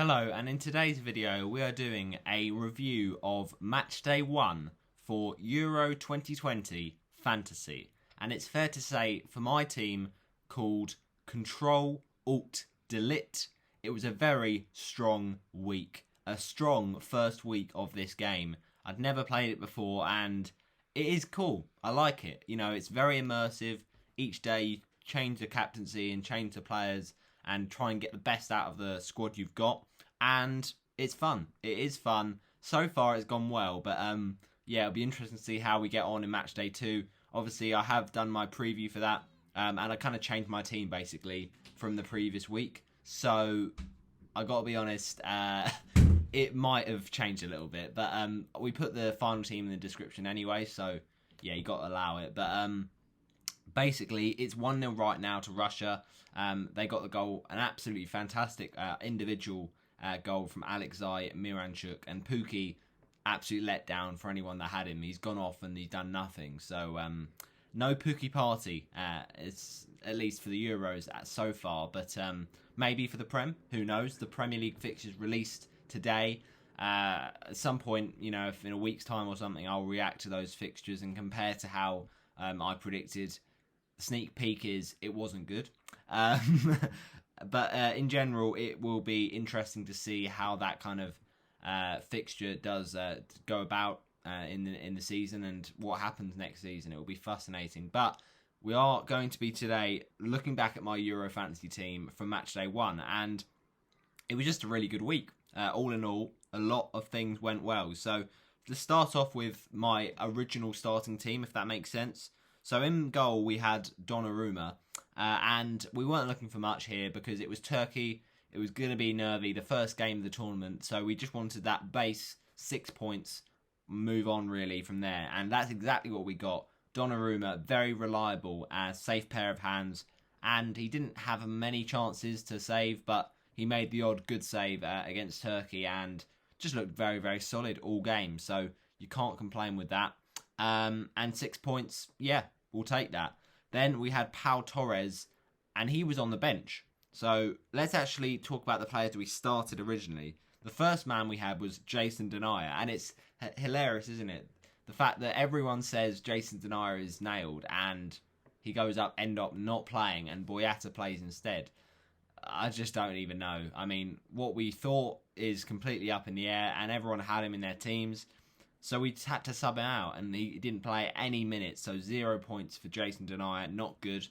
Hello, and in today's video we are doing a review of Matchday 1 for Euro 2020 Fantasy. And it's fair to say, for my team called Control Alt Delete, it was a very strong week. A strong first week of this game. I'd never played it before and it is cool. I like it. You know, it's very immersive. Each day you change the captaincy and change the players and try and get the best out of the squad you've got. And it's fun. It is fun. So far it's gone well, but yeah, it'll be interesting to see how we get on in match day 2. Obviously, I have done my preview for that, and I kind of changed my team basically from the previous week. So I got to be honest, it might have changed a little bit, but we put the final team in the description anyway, so yeah, you got to allow it. But basically, it's 1-0 right now to Russia. They got the goal, an absolutely fantastic individual goal from Alexei Miranchuk, and Pukki, absolute letdown for anyone that had him. He's gone off and he's done nothing. So no Pukki party, it's at least for the Euros so far. But maybe for the Prem, who knows? The Premier League fixtures released today. At some point, you know, if in a week's time or something, I'll react to those fixtures and compare to how I predicted. The sneak peek is it wasn't good. But in general, it will be interesting to see how that kind of fixture does go about in the season and what happens next season. It will be fascinating. But we are going to be today looking back at my Euro Fantasy team from Matchday 1, and it was just a really good week. All in all, a lot of things went well. So let's start off with my original starting team, if that makes sense. So in goal, we had Donnarumma, and we weren't looking for much here because it was Turkey. It was going to be nervy, the first game of the tournament, so we just wanted that base 6 points, move on really from there, and that's exactly what we got. Donnarumma, very reliable, safe pair of hands, and he didn't have many chances to save, but he made the odd good save against Turkey and just looked very, very solid all game, so you can't complain with that. And 6 points, yeah, we'll take that. Then we had Pau Torres, and he was on the bench. So let's actually talk about the players we started originally. The first man we had was Jason Denayer, and it's hilarious, isn't it? The fact that everyone says Jason Denayer is nailed, and he end up not playing, and Boyata plays instead. I just don't even know. I mean, what we thought is completely up in the air, and everyone had him in their teams. So we had to sub him out, and he didn't play any minutes, so 0 points for Jason Denayer, not good.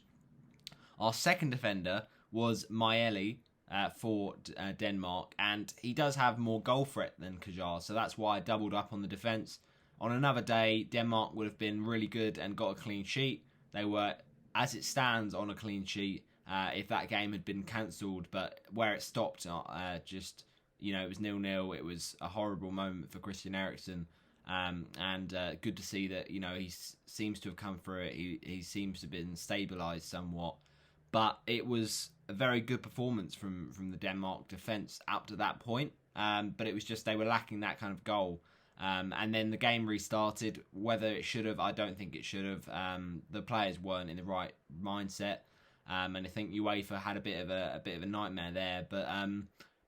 Our second defender was Maeli for Denmark, and he does have more goal threat than Kajar, so that's why I doubled up on the defence. On another day, Denmark would have been really good and got a clean sheet. They were, as it stands, on a clean sheet if that game had been cancelled, but where it stopped, just, you know, it was 0-0. It was a horrible moment for Christian Eriksen. And good to see that, you know, he seems to have come through it. He seems to have been stabilised somewhat. But it was a very good performance from the Denmark defence up to that point. But it was just they were lacking that kind of goal. And then the game restarted. Whether it should have, I don't think it should have. The players weren't in the right mindset. And I think UEFA had a bit of a nightmare there. But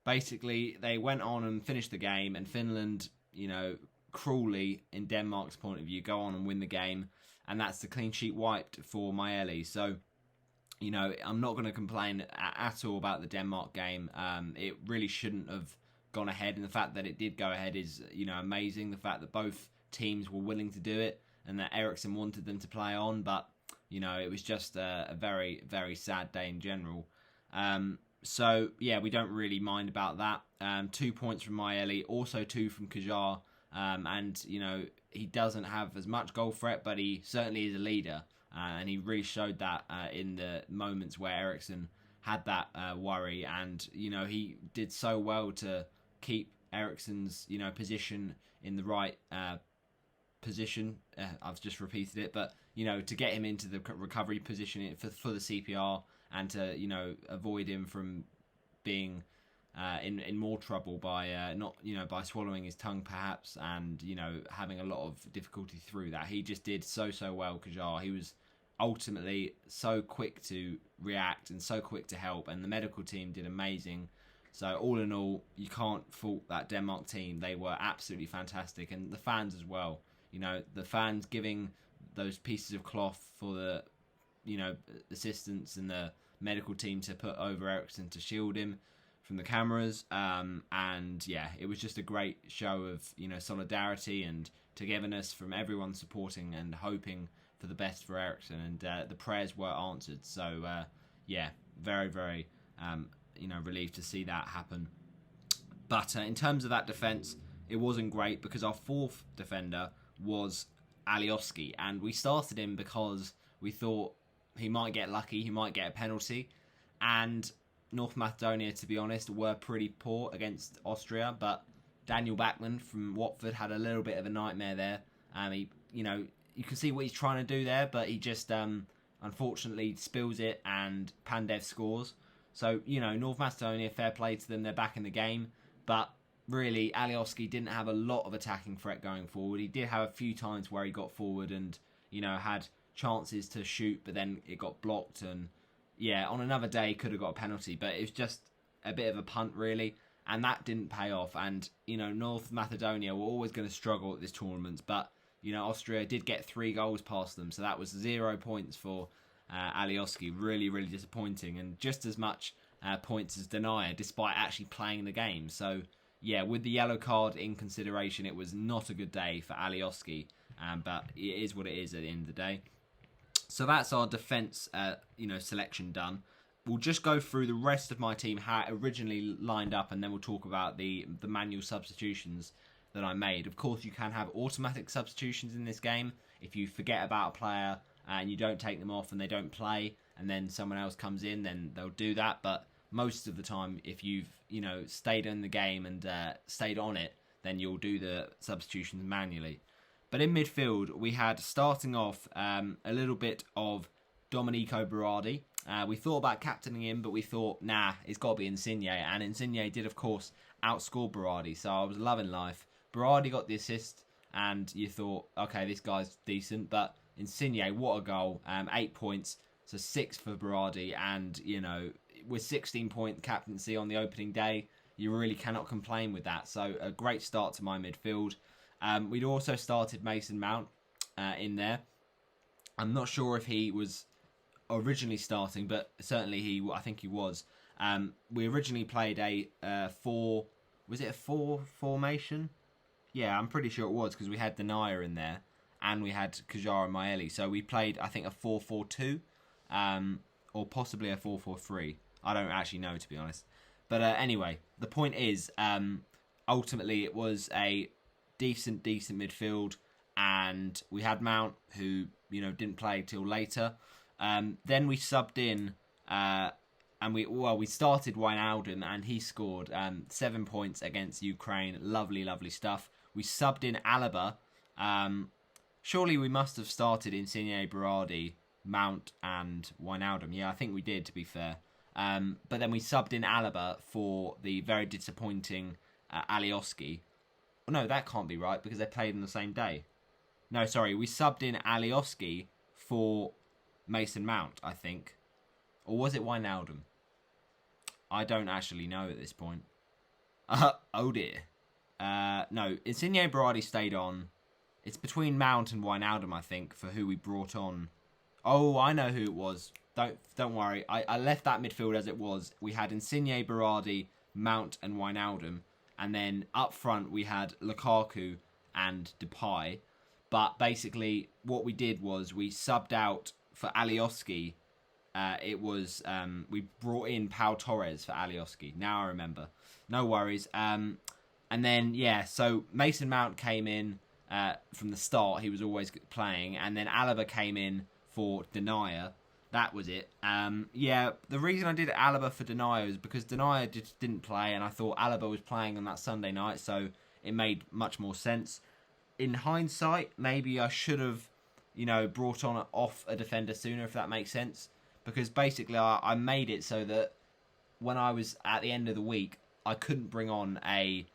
basically, they went on and finished the game. And Finland, you know, cruelly, in Denmark's point of view, go on and win the game, and that's the clean sheet wiped for Maeli. So, you know, I'm not going to complain at all about the Denmark game. It really shouldn't have gone ahead, and the fact that it did go ahead is, you know, amazing. The fact that both teams were willing to do it, and that Eriksen wanted them to play on, but, you know, it was just a very, very sad day in general. So, yeah, we don't really mind about that. 2 points from Maeli, also 2 from Kajar. And, you know, he doesn't have as much goal threat, but he certainly is a leader. And he really showed that in the moments where Eriksen had that worry. And, you know, he did so well to keep Eriksen's, you know, position in the right position. I've just repeated it. But, you know, to get him into the recovery position for the CPR and to, you know, avoid him from being in more trouble by by swallowing his tongue perhaps, and, you know, having a lot of difficulty through that. He just did so well, Kajar. He was ultimately so quick to react and so quick to help, and the medical team did amazing. So all in all, you can't fault that Denmark team. They were absolutely fantastic, and the fans as well. The fans giving those pieces of cloth for the assistants and the medical team to put over Eriksen to shield him from the cameras. And yeah, it was just a great show of solidarity and togetherness from everyone supporting and hoping for the best for Eriksen. And the prayers were answered. So yeah, very, very relieved to see that happen. But in terms of that defence, it wasn't great because our fourth defender was Alioski, and we started him because we thought he might get lucky, he might get a penalty, and North Macedonia, to be honest, were pretty poor against Austria, but Daniel Bachmann from Watford had a little bit of a nightmare there. You can see what he's trying to do there, but he just unfortunately spills it, and Pandev scores. So, North Macedonia, fair play to them, they're back in the game, but really, Alioski didn't have a lot of attacking threat going forward. He did have a few times where he got forward and, had chances to shoot, but then it got blocked. And, yeah, on another day, could have got a penalty. But it was just a bit of a punt, really. And that didn't pay off. And, North Macedonia were always going to struggle at this tournament. But, Austria did get 3 goals past them. So that was 0 points for Alioski. Really, really disappointing. And just as much points as Denier, despite actually playing the game. So, yeah, with the yellow card in consideration, it was not a good day for Alioski, but it is what it is at the end of the day. So that's our defence, selection done. We'll just go through the rest of my team, how it originally lined up, and then we'll talk about the manual substitutions that I made. Of course, you can have automatic substitutions in this game. If you forget about a player and you don't take them off and they don't play, and then someone else comes in, then they'll do that. But most of the time, if you've stayed in the game and stayed on it, then you'll do the substitutions manually. But in midfield, we had, starting off, a little bit of Domenico Berardi. We thought about captaining him, but we thought, nah, it's got to be Insigne. And Insigne did, of course, outscore Berardi, so I was loving life. Berardi got the assist, and you thought, okay, this guy's decent. But Insigne, what a goal. 8 points, so 6 for Berardi, and, with 16-point captaincy on the opening day, you really cannot complain with that. So a great start to my midfield. We'd also started Mason Mount in there. I'm not sure if he was originally starting, but certainly I think he was. We originally played a 4... Was it a 4 formation? Yeah, I'm pretty sure it was, because we had Denier in there, and we had Kajar and Maeli. So we played, I think, a 4-4-2, or possibly a 4-4-3. I don't actually know, to be honest. But anyway, the point is, ultimately it was a decent midfield, and we had Mount, who didn't play till later. Then we subbed in, and we started Wijnaldum, and he scored 7 points against Ukraine. Lovely, lovely stuff. We subbed in Alaba. Surely we must have started Insigne, Berardi, Mount, and Wijnaldum. Yeah, I think we did, to be fair. But then we subbed in Alaba for the very disappointing Alioski. Oh, no, that can't be right, because they played on the same day. No, sorry, we subbed in Alioski for Mason Mount, I think. Or was it Wijnaldum? I don't actually know at this point. Oh dear. No, Insigne Berardi stayed on. It's between Mount and Wijnaldum, I think, for who we brought on. Oh, I know who it was. Don't worry. I left that midfield as it was. We had Insigne, Berardi, Mount, and Wijnaldum, and then up front we had Lukaku and Depay. But basically, what we did was we subbed out for Alioski. We brought in Pau Torres for Alioski. Now I remember. No worries. And then so Mason Mount came in from the start. He was always playing, and then Alaba came in for Denier. That was it. The reason I did Alaba for Denier is because Denier just didn't play, and I thought Alaba was playing on that Sunday night, so it made much more sense. In hindsight, maybe I should have, brought on off a defender sooner, if that makes sense. Because basically, I made it so that when I was at the end of the week, I couldn't bring on a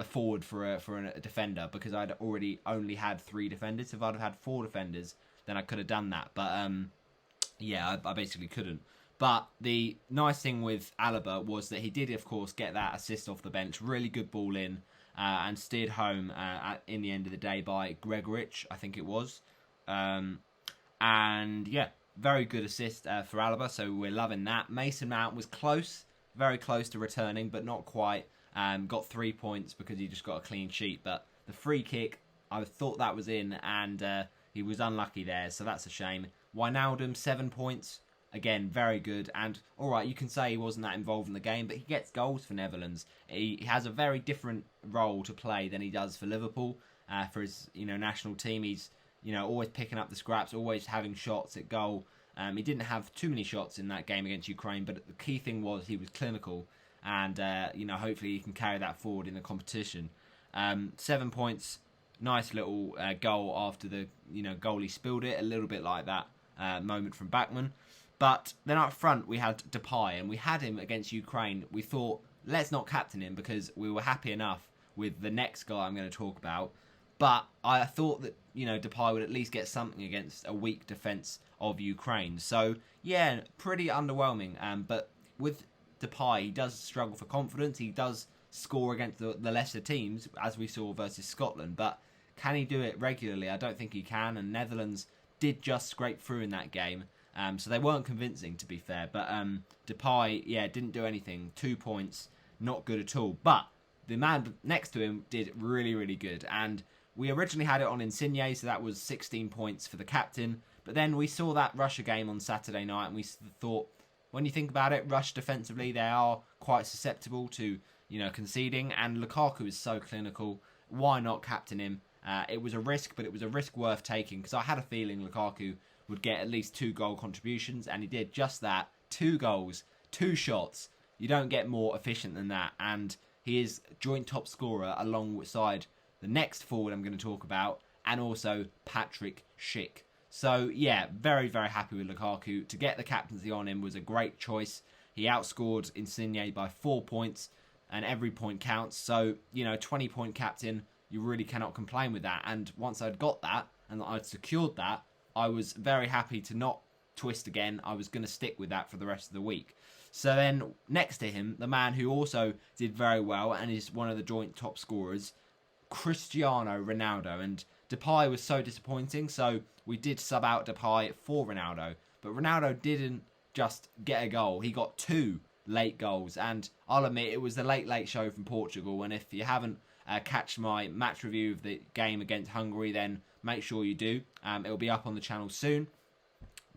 forward for a defender, because I'd already only had 3 defenders. If I'd have had 4 defenders, then I could have done that. But I basically couldn't. But the nice thing with Alaba was that he did, of course, get that assist off the bench. Really good ball in and steered home in the end of the day by Gregorich, I think it was. And yeah, very good assist for Alaba, so we're loving that. Mason Mount was close, very close to returning, but not quite. Got 3 points because he just got a clean sheet. But the free kick, I thought that was in, and he was unlucky there, so that's a shame. Wijnaldum, 7 points. Again, very good. And, alright, you can say he wasn't that involved in the game, but he gets goals for Netherlands. He has a very different role to play than he does for Liverpool. For his, national team, he's, always picking up the scraps, always having shots at goal. He didn't have too many shots in that game against Ukraine, but the key thing was he was clinical. And, hopefully he can carry that forward in the competition. 7 points, nice little goal after the, goalie spilled it. A little bit like that moment from Bachmann. But then up front, we had Depay, and we had him against Ukraine. We thought, let's not captain him because we were happy enough with the next guy I'm going to talk about. But I thought that, Depay would at least get something against a weak defence of Ukraine. So, yeah, pretty underwhelming. But with Depay, he does struggle for confidence. He does score against the lesser teams, as we saw versus Scotland. But can he do it regularly? I don't think he can. And Netherlands did just scrape through in that game. So they weren't convincing, to be fair. But Depay, didn't do anything. 2 points, not good at all. But the man next to him did really, really good. And we originally had it on Insigne, so that was 16 points for the captain. But then we saw that Russia game on Saturday night, and we thought, when you think about it, Russia defensively, they are quite susceptible to, conceding. And Lukaku is so clinical. Why not captain him? It was a risk, but it was a risk worth taking, because I had a feeling Lukaku would get at least 2 goal contributions, and he did just that. 2 goals, 2 shots. You don't get more efficient than that, and he is joint top scorer alongside the next forward I'm going to talk about, and also Patrick Schick. So yeah, very, very happy with Lukaku. To get the captaincy on him was a great choice. He outscored Insigne by 4 points, and every point counts. So, 20-point captain, you really cannot complain with that. And once I'd got that, and I'd secured that, I was very happy to not twist again. I was going to stick with that for the rest of the week. So then, next to him, the man who also did very well and is one of the joint top scorers, Cristiano Ronaldo. And Depay was so disappointing, so we did sub out Depay for Ronaldo. But Ronaldo didn't just get a goal. He got 2 late goals. And I'll admit, it was the late show from Portugal. And if you haven't catch my match review of the game against Hungary, then make sure you do. It'll be up on the channel soon.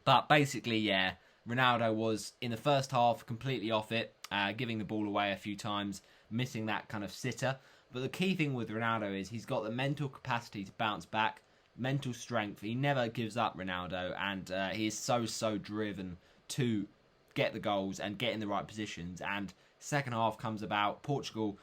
But basically, yeah, Ronaldo was, in the first half, completely off it, giving the ball away a few times, missing that kind of sitter. But the key thing with Ronaldo is he's got the mental capacity to bounce back, mental strength. He never gives up, Ronaldo, and he is so driven to get the goals and get in the right positions. And second half comes about, Portugal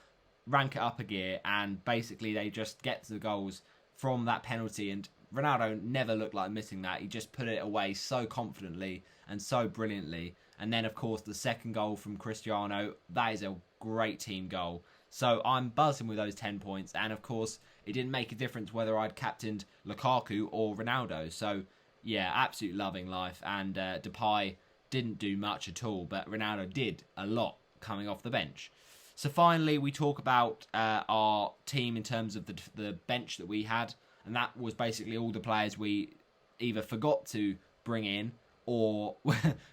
rank it up a gear, and basically they just get to the goals from that penalty, and Ronaldo never looked like missing that. He just put it away so confidently and so brilliantly. And then, of course, the second goal from Cristiano, that is a great team goal. So I'm buzzing with those 10 points. And, of course, it didn't make a difference whether I'd captained Lukaku or Ronaldo. So, yeah, absolute loving life. And Depay didn't do much at all, but Ronaldo did a lot coming off the bench. So finally, we talk about our team in terms of the bench that we had. And that was basically all the players we either forgot to bring in or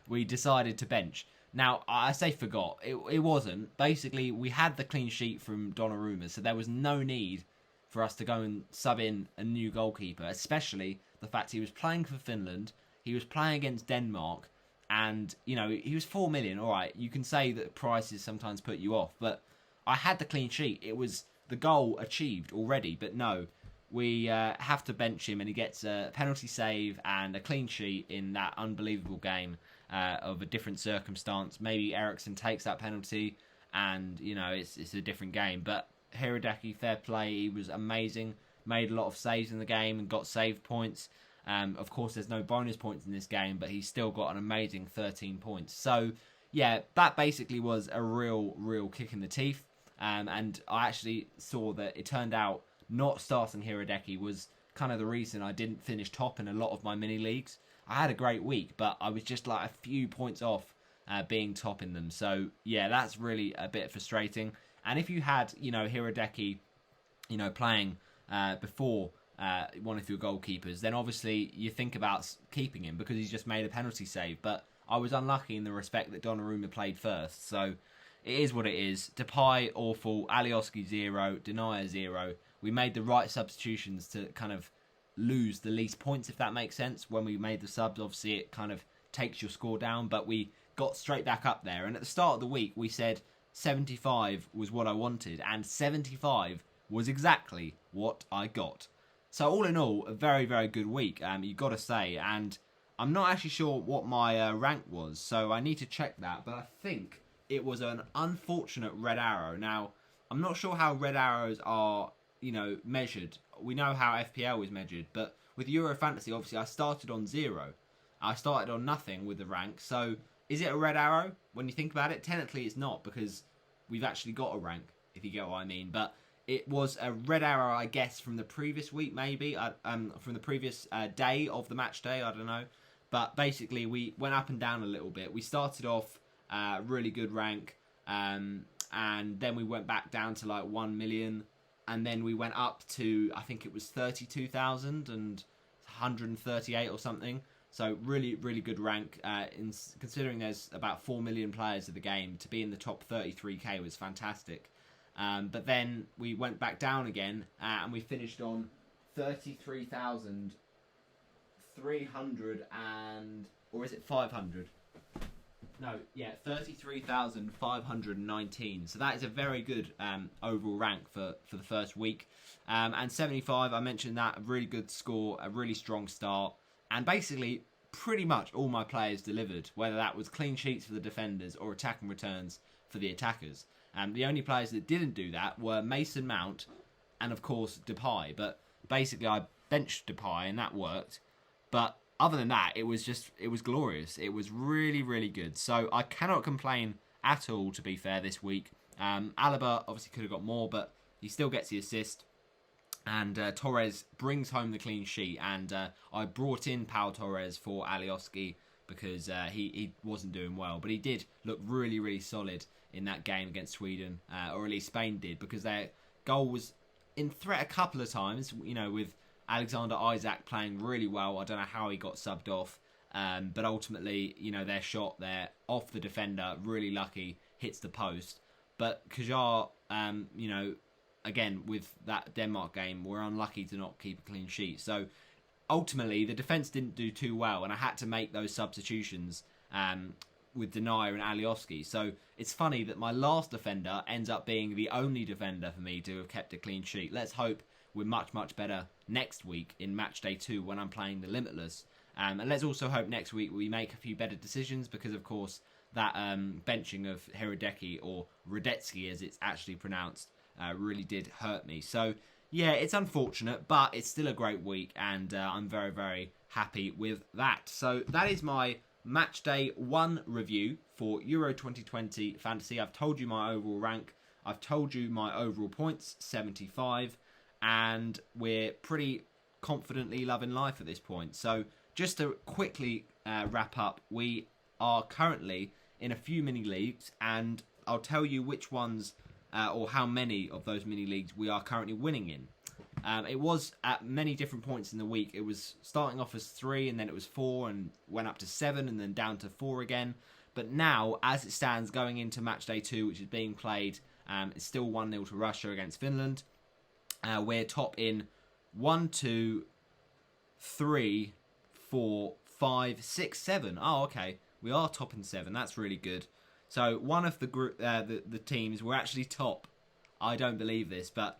we decided to bench. Now, I say forgot. It wasn't. Basically, we had the clean sheet from Donnarumma, so there was no need for us to go and sub in a new goalkeeper, especially the fact he was playing for Finland, he was playing against Denmark, and, he was 4 million. All right, you can say that prices sometimes put you off, but I had the clean sheet. It was the goal achieved already, but no. We have to bench him, and he gets a penalty save and a clean sheet in that unbelievable game of a different circumstance. Maybe Eriksson takes that penalty, and, it's a different game. But Hiradeki, fair play. He was amazing. Made a lot of saves in the game and got save points. Of course, there's no bonus points in this game, but he's still got an amazing 13 points. So, yeah, that basically was a real kick in the teeth. And I actually saw that it turned out not starting Hiradeki was kind of the reason I didn't finish top in a lot of my mini leagues. I had a great week, but I was just like a few points off being top in them. So yeah, that's really a bit frustrating. And if you had, Hirodeki, playing before one of your goalkeepers, then obviously you think about keeping him because he's just made a penalty save. But I was unlucky in the respect that Donnarumma played first. So it is what it is. Depay, awful. Alioski, 0. Denier, 0. We made the right substitutions to kind of lose the least points, if that makes sense. When we made the subs, obviously it kind of takes your score down, but we got straight back up there. And at the start of the week, we said 75 was what I wanted, and 75 was exactly what I got. So all in all, a very, very good week, you've got to say. And I'm not actually sure what my rank was, so I need to check that. But I think it was an unfortunate red arrow. Now, I'm not sure how red arrows are, measured. We know how FPL is measured, but with Euro Fantasy, obviously, I started on 0. I started on nothing with the rank. So is it a red arrow? When you think about it, technically it's not, because we've actually got a rank, if you get what I mean. But it was a red arrow, I guess, from the previous week, maybe. From the previous day of the match day, I don't know. But basically, we went up and down a little bit. We started off really good rank, and then we went back down to like 1 million. And then we went up to, I think it was 32,000 and 138 or something. So really, really good rank. Considering there's about 4 million players of the game, to be in the top 33k was fantastic. But then we went back down again, and we finished on 33,300 or is it 500? No, yeah, 33,519. So that is a very good overall rank for the first week. And 75, I mentioned that, a really good score, a really strong start. And basically, pretty much all my players delivered, whether that was clean sheets for the defenders or attacking returns for the attackers. The only players that didn't do that were Mason Mount and, of course, Depay. But basically, I benched Depay, and that worked. But other than that, it was glorious. It was really, really good. So I cannot complain at all, to be fair, this week. Alaba obviously could have got more, but he still gets the assist. And Torres brings home the clean sheet. And I brought in Pau Torres for Alioski because he wasn't doing well. But he did look really, really solid in that game against Sweden. Or at least Spain did, because their goal was in threat a couple of times, with Alexander Isak playing really well. I don't know how he got subbed off. But ultimately, their shot there off the defender, really lucky, hits the post. But Kajar, again, with that Denmark game, we're unlucky to not keep a clean sheet. So ultimately, the defence didn't do too well, and I had to make those substitutions with Denier and Alioski. So it's funny that my last defender ends up being the only defender for me to have kept a clean sheet. Let's hope we're much, much better next week in Matchday 2 when I'm playing the Limitless. And let's also hope next week we make a few better decisions, because, of course, that benching of Hirodeki, or Radetzky as it's actually pronounced, really did hurt me. So, yeah, it's unfortunate, but it's still a great week, and I'm very, very happy with that. So that is my Matchday 1 review for Euro 2020 Fantasy. I've told you my overall rank. I've told you my overall points, 75. And we're pretty confidently loving life at this point. So just to quickly wrap up, we are currently in a few mini leagues, and I'll tell you which ones or how many of those mini leagues we are currently winning in. It was at many different points in the week. It was starting off as 3, and then it was 4, and went up to 7, and then down to 4 again. But now, as it stands, going into Matchday 2, which is being played, it's still 1-0 to Russia against Finland. We're top in 1, 2, 3, 4, 5, 6, 7. Oh, okay. We are top in 7. That's really good. So one of the group, the teams, we're actually top. I don't believe this, but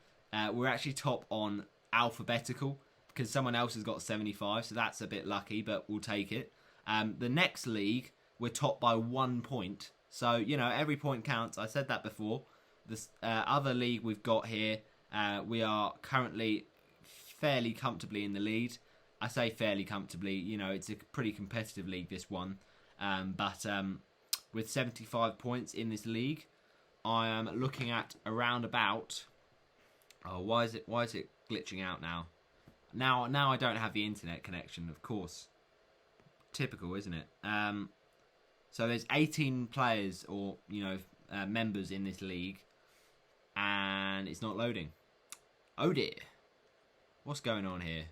we're actually top on alphabetical, because someone else has got 75. So that's a bit lucky, but we'll take it. The next league, we're top by 1 point. So, every point counts. I said that before. This other league we've got here, we are currently fairly comfortably in the lead. I say fairly comfortably, it's a pretty competitive league, this one. But with 75 points in this league, I am looking at around about... Oh, why is it glitching out now? Now I don't have the internet connection, of course. Typical, isn't it? So there's 18 players or, members in this league. And it's not loading. Oh dear. What's going on here?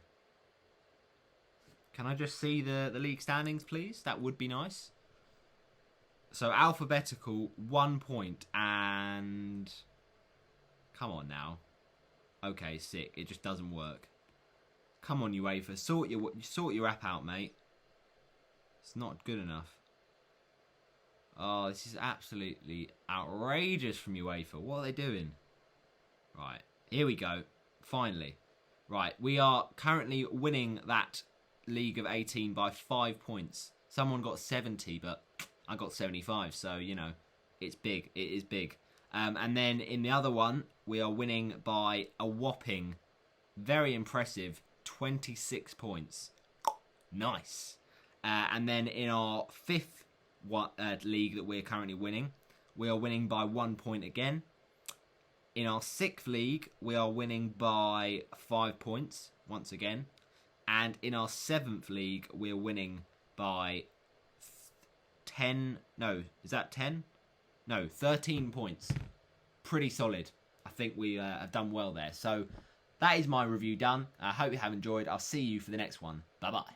Can I just see the league standings, please? That would be nice. So alphabetical, 1 point. And... come on now. Okay, sick. It just doesn't work. Come on, UEFA. Sort your app out, mate. It's not good enough. Oh, this is absolutely outrageous from UEFA. What are they doing? Right, here we go. Finally. Right, we are currently winning that League of 18 by 5 points. Someone got 70, but I got 75. So, it's big. It is big. And then in the other one, we are winning by a whopping, very impressive, 26 points. Nice. And then in our fifth league that we're currently winning, we are winning by 1 point again. In our sixth league, we are winning by 5 points once again. And in our seventh league, we're winning by 10. No, is that 10? No, 13 points. Pretty solid. I think we have done well there. So that is my review done. I hope you have enjoyed. I'll see you for the next one. Bye-bye.